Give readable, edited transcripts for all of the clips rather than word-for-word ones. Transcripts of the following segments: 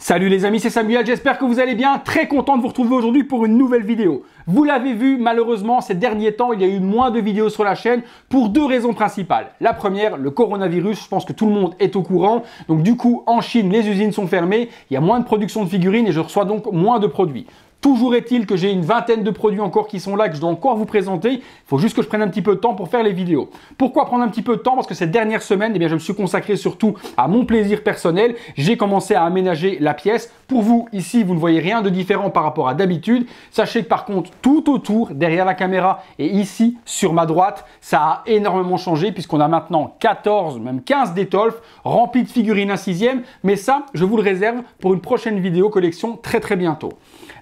Salut les amis, c'est Samuel, j'espère que vous allez bien. Très content de vous retrouver aujourd'hui pour une nouvelle vidéo. Vous l'avez vu, malheureusement, ces derniers temps, il y a eu moins de vidéos sur la chaîne pour deux raisons principales. La première, le coronavirus, je pense que tout le monde est au courant. Donc du coup, en Chine, les usines sont fermées, il y a moins de production de figurines et je reçois donc moins de produits. Toujours est-il que j'ai une vingtaine de produits encore qui sont là, que je dois encore vous présenter. Il faut juste que je prenne un petit peu de temps pour faire les vidéos. Pourquoi prendre un petit peu de temps? Parce que ces dernières semaines, je me suis consacré surtout à mon plaisir personnel. J'ai commencé à aménager la pièce. Pour vous, ici, vous ne voyez rien de différent par rapport à d'habitude. Sachez que par contre, tout autour, derrière la caméra et ici, sur ma droite, ça a énormément changé puisqu'on a maintenant 14, même 15 Detolf remplis de figurines 1/6e. Mais ça, je vous le réserve pour une prochaine vidéo collection très bientôt.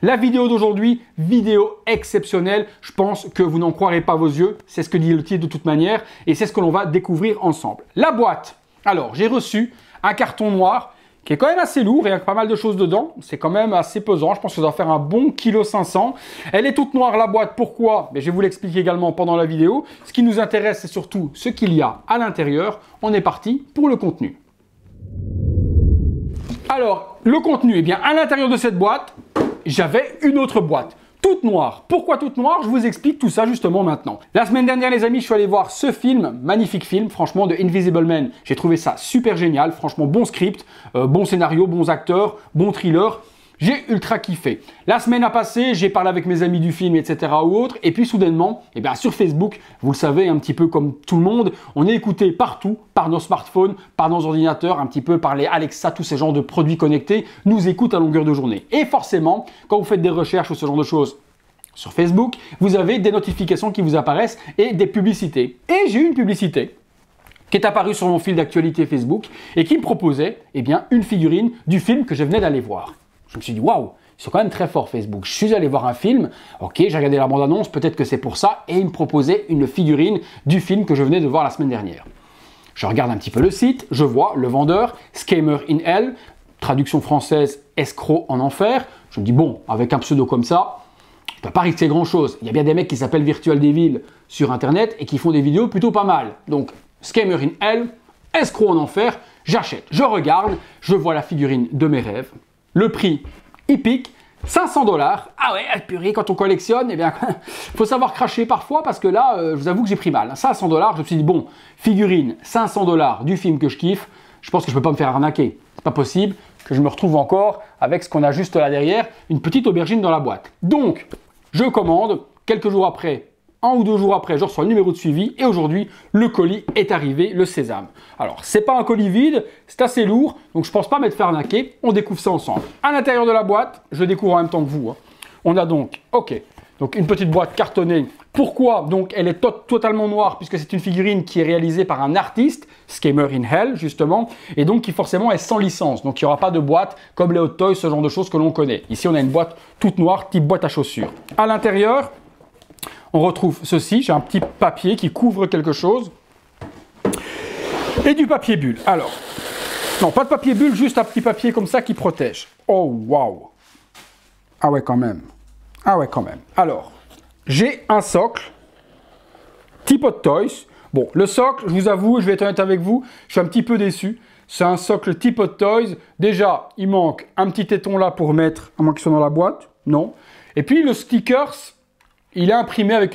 La vidéo d'aujourd'hui, vidéo exceptionnelle, je pense que vous n'en croirez pas vos yeux, c'est ce que dit le titre de toute manière et c'est ce que l'on va découvrir ensemble. La boîte, alors j'ai reçu un carton noir qui est quand même assez lourd et avec pas mal de choses dedans, c'est quand même assez pesant, je pense que ça doit faire un bon 1,5 kg. Elle est toute noire la boîte, pourquoi? Je vais vous l'expliquer également pendant la vidéo. Ce qui nous intéresse, c'est surtout ce qu'il y a à l'intérieur. On est parti pour le contenu. Alors, le contenu, à l'intérieur de cette boîte, j'avais une autre boîte, toute noire. Pourquoi toute noire? Je vous explique tout ça justement maintenant. La semaine dernière, les amis, je suis allé voir ce film, magnifique film, franchement, de Invisible Man. J'ai trouvé ça super génial, franchement, bon script, bon scénario, bons acteurs, bon thriller. J'ai ultra kiffé. La semaine a passé, j'ai parlé avec mes amis du film, etc. ou autre, et puis soudainement, sur Facebook, vous le savez, un petit peu comme tout le monde, on est écouté partout, par nos smartphones, par nos ordinateurs, un petit peu par les Alexa, tous ces genres de produits connectés, nous écoutent à longueur de journée. Et forcément, quand vous faites des recherches ou ce genre de choses sur Facebook, vous avez des notifications qui vous apparaissent et des publicités. Et j'ai eu une publicité qui est apparue sur mon fil d'actualité Facebook et qui me proposait une figurine du film que je venais d'aller voir. Je me suis dit, waouh, ils sont quand même très forts Facebook. Je suis allé voir un film, ok, j'ai regardé la bande-annonce, peut-être que c'est pour ça, et ils me proposaient une figurine du film que je venais de voir la semaine dernière. Je regarde un petit peu le site, je vois le vendeur, Scammer in Hell, traduction française, escroc en enfer. Je me dis, bon, avec un pseudo comme ça, je ne peux pas risquer grand-chose. Il y a bien des mecs qui s'appellent Virtual Devil sur Internet et qui font des vidéos plutôt pas mal. Donc, Scammer in Hell, escroc en enfer, j'achète. Je regarde, je vois la figurine de mes rêves. Le prix, il pique, 500 $. Ah ouais, purée, quand on collectionne, faut savoir cracher parfois parce que là, je vous avoue que j'ai pris mal. 500 $, je me suis dit, bon, figurine, 500 $ du film que je kiffe, je pense que je ne peux pas me faire arnaquer. C'est pas possible que je me retrouve encore avec ce qu'on a juste là derrière, une petite aubergine dans la boîte. Donc, je commande, quelques jours après, 1 ou 2 jours après, je reçois le numéro de suivi et aujourd'hui, le colis est arrivé, le sésame. Alors, c'est pas un colis vide, c'est assez lourd, donc je pense pas m'être fait arnaquer. On découvre ça ensemble. À l'intérieur de la boîte, je découvre en même temps que vous. On a donc, donc une petite boîte cartonnée. Pourquoi? Donc, elle est totalement noire puisque c'est une figurine qui est réalisée par un artiste, Scammer in Hell justement, et donc qui forcément est sans licence. Donc, il n'y aura pas de boîte comme les Hot Toys, ce genre de choses que l'on connaît. Ici, on a une boîte toute noire, type boîte à chaussures. À l'intérieur, on retrouve ceci, j'ai un petit papier qui couvre quelque chose et du papier bulle. Alors, non, pas de papier bulle, juste un petit papier comme ça qui protège. Oh, waouh! Ah ouais, quand même. Ah ouais, quand même. Alors, j'ai un socle type Hot Toys. Bon, le socle, je vous avoue, je vais être honnête avec vous, je suis un petit peu déçu. C'est un socle type Hot Toys. Déjà, il manque un petit téton là pour mettre, à moins qu'il soit dans la boîte. Non. Et puis, le stickers, il est imprimé avec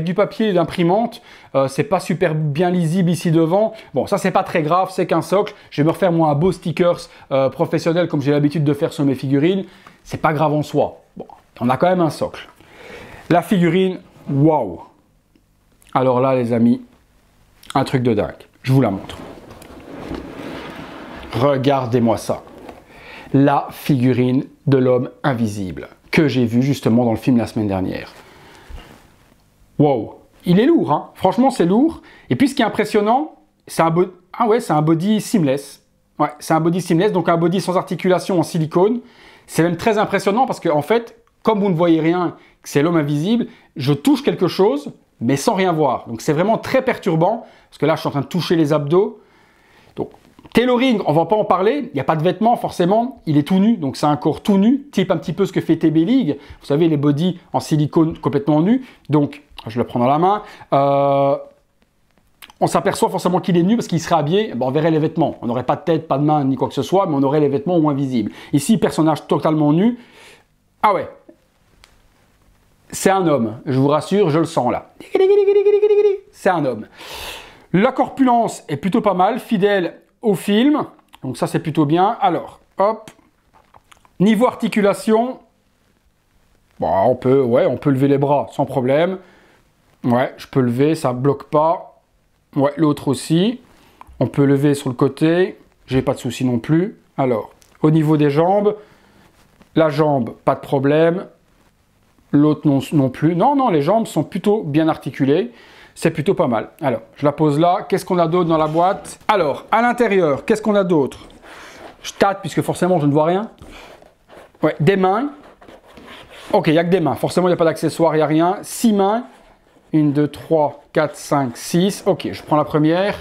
du papier d'imprimante. C'est pas super bien lisible ici devant. Bon, ça, c'est pas très grave, c'est qu'un socle. Je vais me refaire, moi, un beau stickers professionnel comme j'ai l'habitude de faire sur mes figurines. C'est pas grave en soi. Bon, on a quand même un socle. La figurine, waouh! Alors là, les amis, un truc de dingue. Je vous la montre. Regardez-moi ça. La figurine de l'homme invisible que j'ai vu justement dans le film la semaine dernière. Wow, il est lourd, hein. Franchement, c'est lourd. Et puis, ce qui est impressionnant, c'est un body seamless. Ouais, c'est un body seamless, donc un body sans articulation en silicone. C'est même très impressionnant parce que, en fait, comme vous ne voyez rien, que c'est l'homme invisible, je touche quelque chose, mais sans rien voir. Donc, c'est vraiment très perturbant parce que là, je suis en train de toucher les abdos. Donc, tailoring, on ne va pas en parler. Il n'y a pas de vêtements, forcément. Il est tout nu, donc c'est un corps tout nu, type un petit peu ce que fait TB League. Vous savez, les bodys en silicone complètement nus. Donc, je le prends dans la main. on s'aperçoit forcément qu'il est nu parce qu'il serait habillé, on verrait les vêtements. On n'aurait pas de tête, pas de main, ni quoi que ce soit, mais on aurait les vêtements au moins visibles. Ici, personnage totalement nu. Ah ouais. C'est un homme, je vous rassure, je le sens là. C'est un homme. La corpulence est plutôt pas mal, fidèle au film. Donc ça, c'est plutôt bien. Alors, hop. Niveau articulation, bon, on peut lever les bras sans problème. Ouais, je peux lever, ça bloque pas. Ouais, l'autre aussi. On peut lever sur le côté. J'ai pas de souci non plus. Alors, au niveau des jambes, la jambe, pas de problème. L'autre non plus. Non, les jambes sont plutôt bien articulées. C'est plutôt pas mal. Alors, je la pose là. Qu'est-ce qu'on a d'autre dans la boîte? Alors, à l'intérieur, qu'est-ce qu'on a d'autre? Je tâte puisque forcément, je ne vois rien. Ouais, des mains. Ok, il n'y a que des mains. Forcément, il n'y a pas d'accessoires, il n'y a rien. 6 mains. 1, 2, 3, 4, 5, 6. Ok, je prends la première.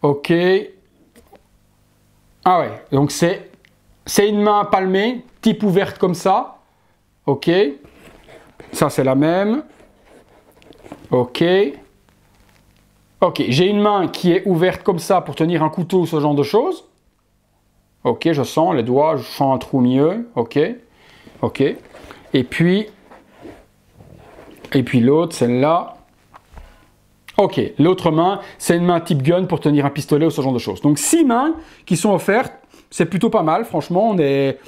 Ok. Ah ouais, donc c'est une main palmée, type ouverte comme ça. Ok. Ça, c'est la même. Ok. Ok, j'ai une main qui est ouverte comme ça pour tenir un couteau, ce genre de choses. Ok, je sens les doigts, je sens un trou mieux. Ok. Ok. Et puis l'autre, celle-là. Ok, l'autre main, c'est une main type gun pour tenir un pistolet ou ce genre de choses. Donc 6 mains qui sont offertes, c'est plutôt pas mal. Franchement, on est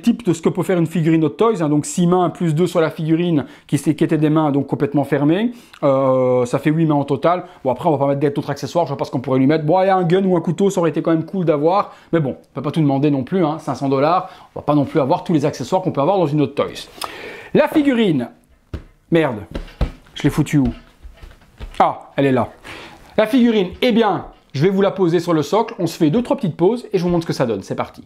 type de ce que peut faire une figurine Hot Toys. Hein, donc 6 mains plus 2 sur la figurine qui étaient des mains donc complètement fermées. Ça fait 8 mains en total. Bon, après, on va pas mettre d'autres accessoires. Je vois pas ce qu'on pourrait lui mettre. Bon, il y a un gun ou un couteau, ça aurait été quand même cool d'avoir. Mais bon, on peut pas tout demander non plus. Hein, 500 $. On va pas non plus avoir tous les accessoires qu'on peut avoir dans une Hot Toys. La figurine. Merde, je l'ai foutue où? Ah, elle est là. La figurine, eh bien, je vais vous la poser sur le socle. On se fait 2-3 petites pauses et je vous montre ce que ça donne. C'est parti.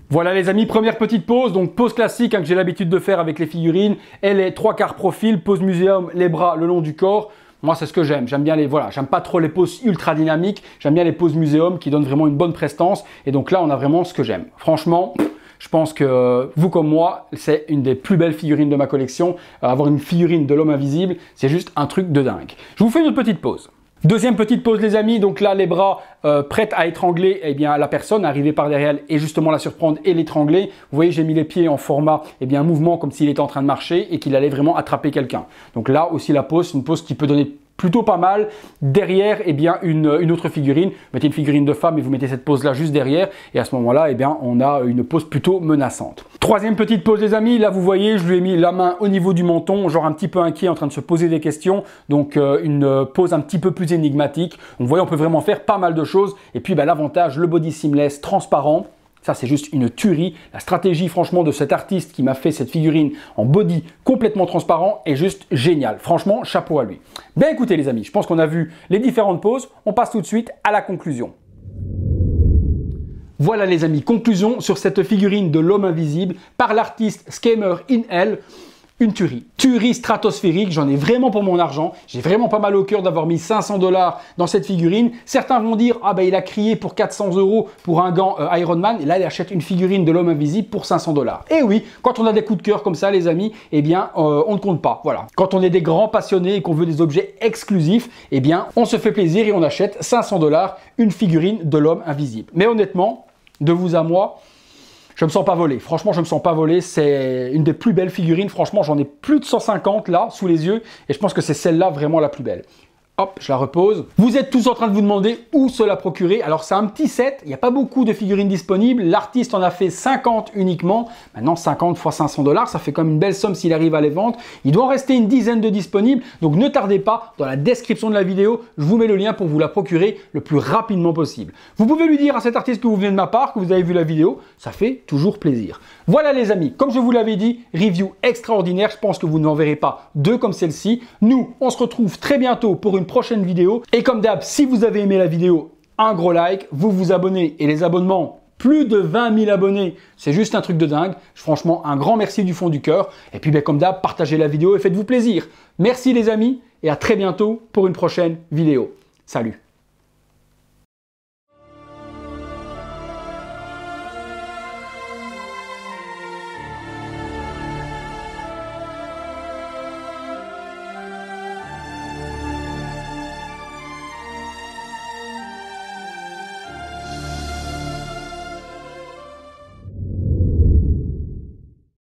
Voilà les amis, première petite pause. Donc pause classique hein, que j'ai l'habitude de faire avec les figurines. Elle est 3/4 profil, pose muséum, les bras le long du corps. Moi, c'est ce que j'aime. J'aime bien j'aime pas trop les poses ultra dynamiques. J'aime bien les poses muséum qui donnent vraiment une bonne prestance. Et donc là, on a vraiment ce que j'aime. Franchement, je pense que vous comme moi, c'est une des plus belles figurines de ma collection. Avoir une figurine de l'homme invisible, c'est juste un truc de dingue. Je vous fais une autre petite pause. Deuxième petite pause les amis, donc là les bras prêts à étrangler eh bien, la personne, arriver par derrière et justement la surprendre et l'étrangler. Vous voyez j'ai mis les pieds en format mouvement comme s'il était en train de marcher et qu'il allait vraiment attraper quelqu'un. Donc là aussi la pose, c'est une pose qui peut donner plutôt pas mal. Derrière, eh bien, une autre figurine. Vous mettez une figurine de femme et vous mettez cette pose-là juste derrière. Et à ce moment-là, eh bien, on a une pose plutôt menaçante. Troisième petite pose, les amis. Là, vous voyez, je lui ai mis la main au niveau du menton, genre un petit peu inquiet, en train de se poser des questions. Donc, une pose un petit peu plus énigmatique. Donc, vous voyez, on peut vraiment faire pas mal de choses. Et puis, l'avantage, le body seamless transparent. Ça, c'est juste une tuerie. La stratégie, franchement, de cet artiste qui m'a fait cette figurine en body complètement transparent est juste géniale. Franchement, chapeau à lui. Ben écoutez, les amis, je pense qu'on a vu les différentes poses. On passe tout de suite à la conclusion. Voilà, les amis, conclusion sur cette figurine de l'homme invisible par l'artiste Scammer in Hell. Une tuerie. Tuerie stratosphérique, j'en ai vraiment pour mon argent. J'ai vraiment pas mal au cœur d'avoir mis 500 $ dans cette figurine. Certains vont dire, ah ben il a crié pour 400 € pour un gant Iron Man. Et là, il achète une figurine de l'homme invisible pour 500 $. Et oui, quand on a des coups de cœur comme ça, les amis, eh bien, on ne compte pas. Voilà. Quand on est des grands passionnés et qu'on veut des objets exclusifs, eh bien, on se fait plaisir et on achète 500 $ une figurine de l'homme invisible. Mais honnêtement, de vous à moi, je me sens pas volé. Franchement, je me sens pas volé. C'est une des plus belles figurines. Franchement, j'en ai plus de 150 là, sous les yeux. Et je pense que c'est celle-là vraiment la plus belle. Hop, je la repose. Vous êtes tous en train de vous demander où se la procurer. Alors, c'est un petit set. Il n'y a pas beaucoup de figurines disponibles. L'artiste en a fait 50 uniquement. Maintenant, 50 x 500 $, ça fait comme une belle somme s'il arrive à les vendre. Il doit en rester une dizaine de disponibles. Donc, ne tardez pas. Dans la description de la vidéo, je vous mets le lien pour vous la procurer le plus rapidement possible. Vous pouvez lui dire à cet artiste que vous venez de ma part, que vous avez vu la vidéo. Ça fait toujours plaisir. Voilà, les amis. Comme je vous l'avais dit, review extraordinaire. Je pense que vous n'en verrez pas deux comme celle-ci. Nous, on se retrouve très bientôt pour une prochaine vidéo. Et comme d'hab, si vous avez aimé la vidéo, un gros like, vous vous abonnez et les abonnements, plus de 20 000 abonnés, c'est juste un truc de dingue. Franchement, un grand merci du fond du cœur. Et puis, comme d'hab, partagez la vidéo et faites-vous plaisir. Merci les amis et à très bientôt pour une prochaine vidéo. Salut!